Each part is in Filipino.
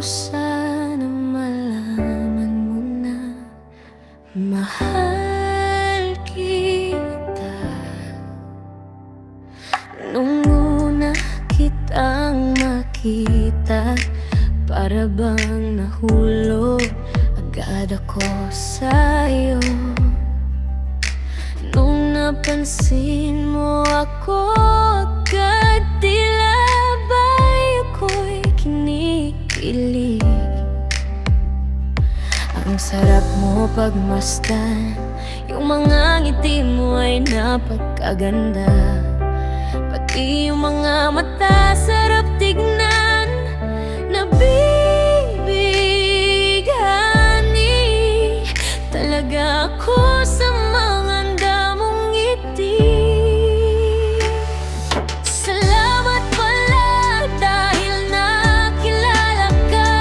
sana malaman mo na mahal kita. Nung una kitang makita, para bang nahulog agad ako sa'yo. Nung napansin mo ako, agad tila ba'y ako'y kinikilig. Ang sarap mo pagmasdan, yung mga ngiti mo ay napagkaganda. Pati yung mga mata sarap tignan, nabibighani talaga ako sa mga damong ngiti. Salamat pala dahil nakilala ka.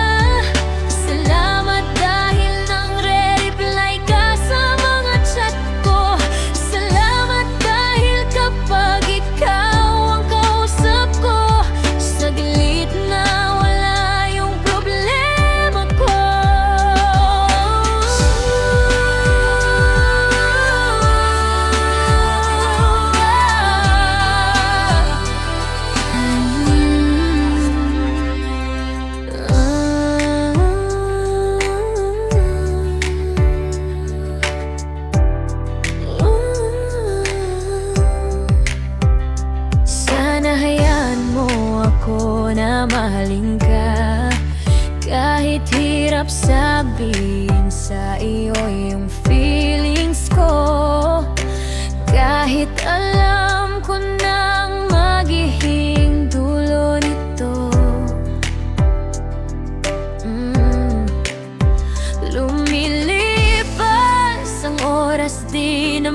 Salamat dahil nang re-reply ka sa mga chat ko. Salamat dahil kapag ikaw ang kausap ko, saglit na wala yung problema ko. Sana hayaan mo ako na mahalin ka, kahit hirap sabihin sa iyo yung feelings ko. Kahit alam ko nang magiging dulo nito. Lumilipas ang oras, di na